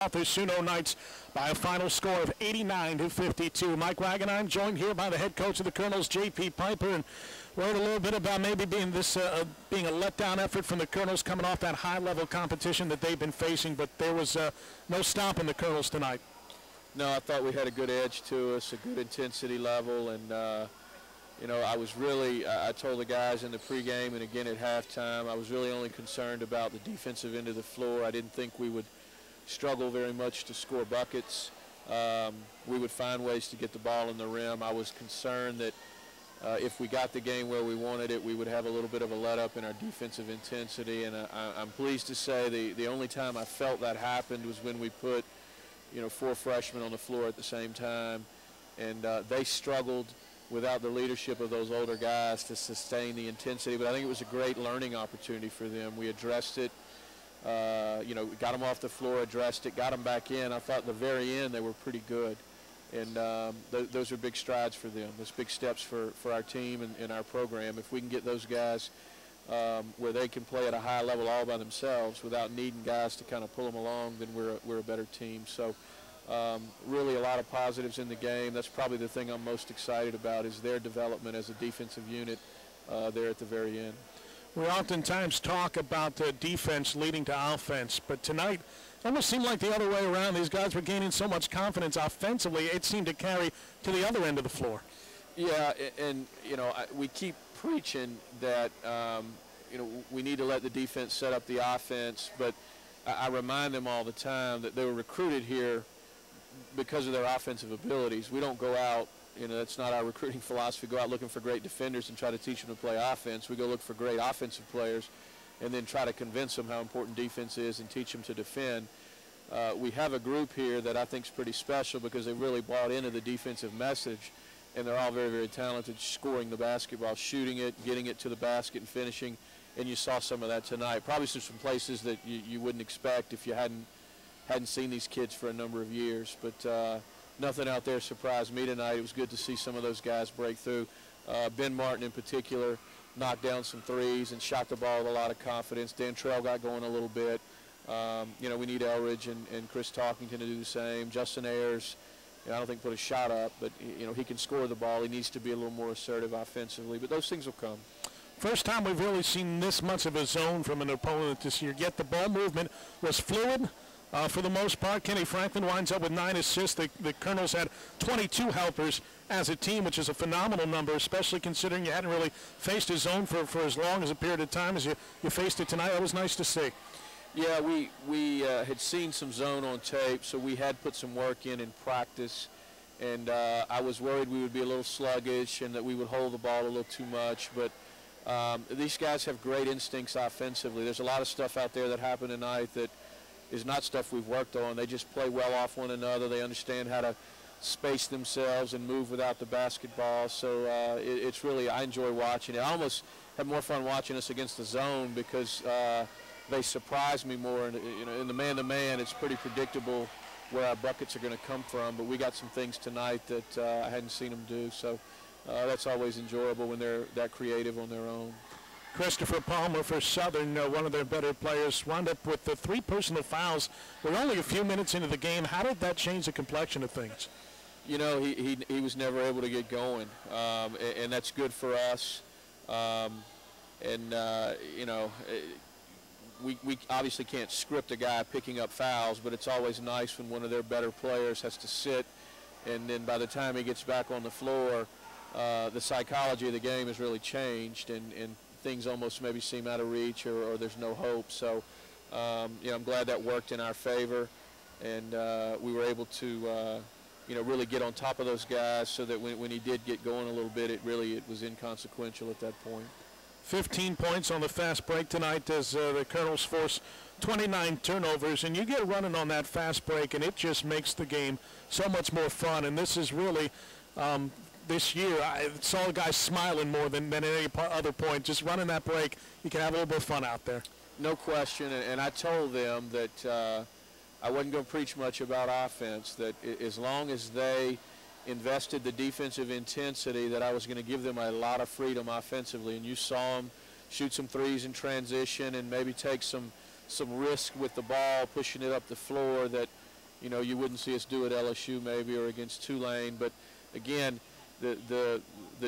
The SUNO Knights by a final score of 89-52. Mike Wagenheim joined here by the head coach of the Colonels, J.P. Piper, and worried a little bit about maybe being a letdown effort from the Colonels coming off that high-level competition that they've been facing, but there was no stopping the Colonels tonight. No, I thought we had a good edge to us, a good intensity level, and you know, I told the guys in the pregame and again at halftime, I was really only concerned about the defensive end of the floor. I didn't think we would struggle very much to score buckets. We would find ways to get the ball in the rim. I was concerned that if we got the game where we wanted it, we would have a little bit of a let-up in our defensive intensity, and I'm pleased to say the only time I felt that happened was when we put, you know, 4 freshmen on the floor at the same time, and they struggled without the leadership of those older guys to sustain the intensity, but I think it was a great learning opportunity for them. We addressed it. You know, got them off the floor, addressed it, got them back in. I thought at the very end they were pretty good, and those are big strides for them. Those big steps for our team and our program. If we can get those guys where they can play at a high level all by themselves without needing guys to kind of pull them along, then we're a better team. So really a lot of positives in the game. That's probably the thing I'm most excited about is their development as a defensive unit there at the very end. We oftentimes talk about defense leading to offense, but tonight it almost seemed like the other way around. These guys were gaining so much confidence offensively, it seemed to carry to the other end of the floor. Yeah, and you know, we keep preaching that you know, we need to let the defense set up the offense, but I remind them all the time that they were recruited here because of their offensive abilities. We don't go out. You know, that's not our recruiting philosophy. Go out looking for great defenders and try to teach them to play offense. We go look for great offensive players and then try to convince them how important defense is and teach them to defend. We have a group here that I think is pretty special because they really bought into the defensive message, and they're all very, very talented scoring the basketball, shooting it, getting it to the basket and finishing, and you saw some of that tonight. Probably some places that you wouldn't expect if you hadn't seen these kids for a number of years, but nothing out there surprised me tonight. It was good to see some of those guys break through. Ben Martin in particular knocked down some threes and shot the ball with a lot of confidence. Dantrell got going a little bit. You know, we need Elridge and Chris Talkington to do the same. Justin Ayers, you know, I don't think put a shot up, but you know, he can score the ball. He needs to be a little more assertive offensively, but those things will come. First time we've really seen this much of a zone from an opponent this year, yet the ball movement was fluid. For the most part, Kenny Franklin winds up with 9 assists. The Colonels had 22 helpers as a team, which is a phenomenal number, especially considering you hadn't really faced a zone for as long as a period of time as you faced it tonight. That was nice to see. Yeah, we had seen some zone on tape, so we had put some work in practice, and I was worried we would be a little sluggish and that we would hold the ball a little too much, but these guys have great instincts offensively. There's a lot of stuff out there that happened tonight that is not stuff we've worked on. They just play well off one another. They understand how to space themselves and move without the basketball. So it's really, I enjoy watching it. I almost have more fun watching us against the zone because they surprise me more. And, you know, in the man-to-man, it's pretty predictable where our buckets are going to come from. But we got some things tonight that I hadn't seen them do. So that's always enjoyable when they're that creative on their own. Christopher Palmer for Southern, one of their better players, wound up with the 3 personal fouls. We're only a few minutes into the game. How did that change the complexion of things? You know, he was never able to get going, and that's good for us. You know, we obviously can't script a guy picking up fouls, but it's always nice when one of their better players has to sit, and then by the time he gets back on the floor, the psychology of the game has really changed, and things almost maybe seem out of reach or there's no hope. So, you know, I'm glad that worked in our favor, and we were able to, you know, really get on top of those guys so that when he did get going a little bit, it was inconsequential at that point. 15 points on the fast break tonight as the Colonels force 29 turnovers, and you get running on that fast break, and it just makes the game so much more fun. And this is really this year, I saw guys smiling more than at any other point. Just running that break, you can have a little bit of fun out there. No question, and I told them that I wasn't going to preach much about offense, that as long as they invested the defensive intensity, that I was going to give them a lot of freedom offensively. And you saw them shoot some threes in transition and maybe take some risk with the ball, pushing it up the floor that you know, you wouldn't see us do at LSU maybe or against Tulane. But again, the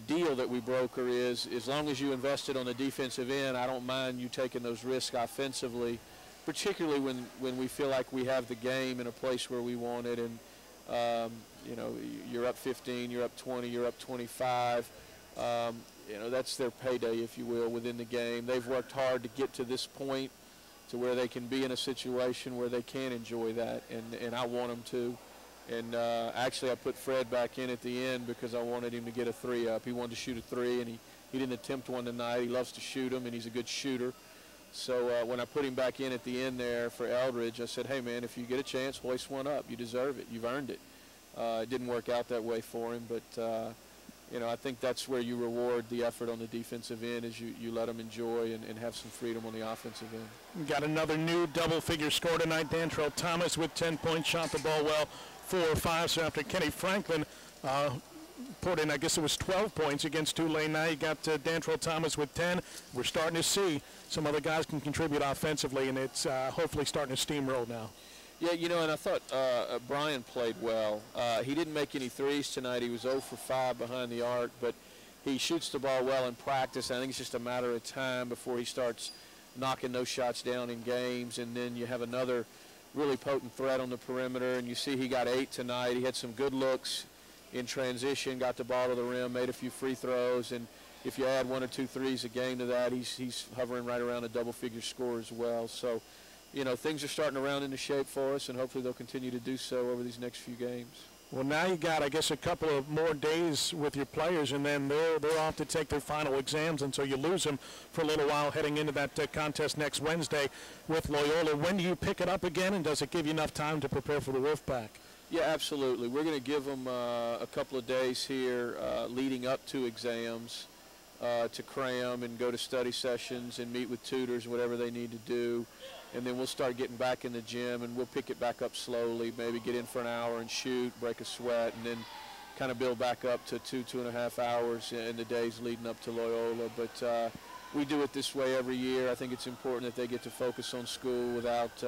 deal that we broker is, as long as you invested on the defensive end, I don't mind you taking those risks offensively, particularly when we feel like we have the game in a place where we want it. And you know, you're up 15, you're up 20, you're up 25. You know, that's their payday, if you will, within the game. They've worked hard to get to this point, to where they can be in a situation where they can enjoy that, and I want them to. And actually, I put Fred back in at the end because I wanted him to get a 3 up. He wanted to shoot a 3, and he didn't attempt one tonight. He loves to shoot them, and he's a good shooter. So when I put him back in at the end there for Eldridge, I said, hey, man, if you get a chance, hoist one up. You deserve it. You've earned it. It didn't work out that way for him, but you know, I think that's where you reward the effort on the defensive end, is you let them enjoy and have some freedom on the offensive end. We got another new double-figure score tonight. Dantrell Thomas with 10 points, shot the ball well, 4 or 5. So after Kenny Franklin put in, I guess it was 12 points against Tulane, now you got Dantrell Thomas with 10. We're starting to see some other guys can contribute offensively, and it's hopefully starting to steamroll now. Yeah, you know, and I thought Brian played well. He didn't make any threes tonight. He was 0 for 5 behind the arc, but he shoots the ball well in practice. I think it's just a matter of time before he starts knocking those shots down in games, and then you have another really potent threat on the perimeter, and you see he got 8 tonight. He had some good looks in transition, got the ball to the rim, made a few free throws, and if you add 1 or 2 threes a game to that, he's hovering right around a double-figure score as well. So, you know, things are starting to round into shape for us, and hopefully they'll continue to do so over these next few games. Well, now you got, I guess, a couple of more days with your players, and then they're off to take their final exams, and so you lose them for a little while heading into that contest next Wednesday with Loyola. When do you pick it up again, and does it give you enough time to prepare for the Wolfpack? Yeah, absolutely. We're going to give them a couple of days here leading up to exams to cram and go to study sessions and meet with tutors, whatever they need to do. And then we'll start getting back in the gym, and we'll pick it back up slowly, maybe get in for an hour and shoot, break a sweat, and then kind of build back up to 2.5 hours in the days leading up to Loyola. But we do it this way every year. I think it's important that they get to focus on school without,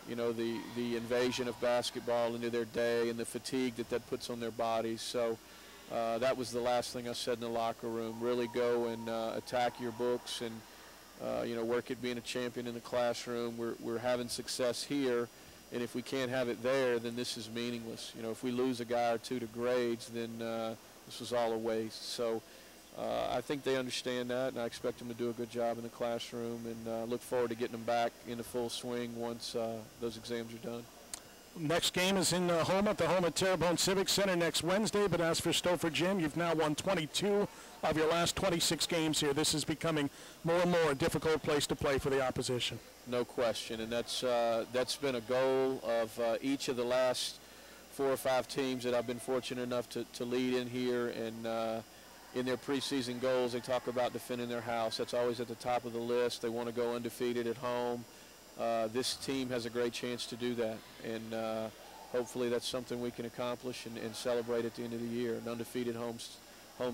you know, the invasion of basketball into their day and the fatigue that puts on their bodies. So that was the last thing I said in the locker room. Really go and attack your books and you know, work at being a champion in the classroom. We're having success here, and if we can't have it there, then this is meaningless. You know, if we lose a guy or two to grades, then this was all a waste. So I think they understand that, and I expect them to do a good job in the classroom, and look forward to getting them back into full swing once those exams are done. Next game is in home at Terrebonne Civic Center next Wednesday, but as for Stouffer Gym, you've now won 22 of your last 26 games here. This is becoming more and more a difficult place to play for the opposition. No question, and that's been a goal of each of the last 4 or 5 teams that I've been fortunate enough to lead in here, and in their preseason goals, they talk about defending their house. That's always at the top of the list. They want to go undefeated at home. This team has a great chance to do that, and hopefully that's something we can accomplish and celebrate at the end of the year. An undefeated home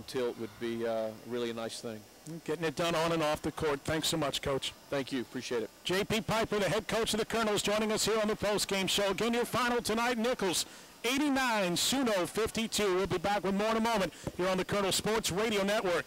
tilt would be really a nice thing. Getting it done on and off the court. Thanks so much, Coach. Thank you. Appreciate it. J.P. Piper, the head coach of the Colonels, joining us here on the postgame show. Again, your final tonight, Nicholls 89, SUNO 52. We'll be back with more in a moment here on the Colonel Sports Radio Network.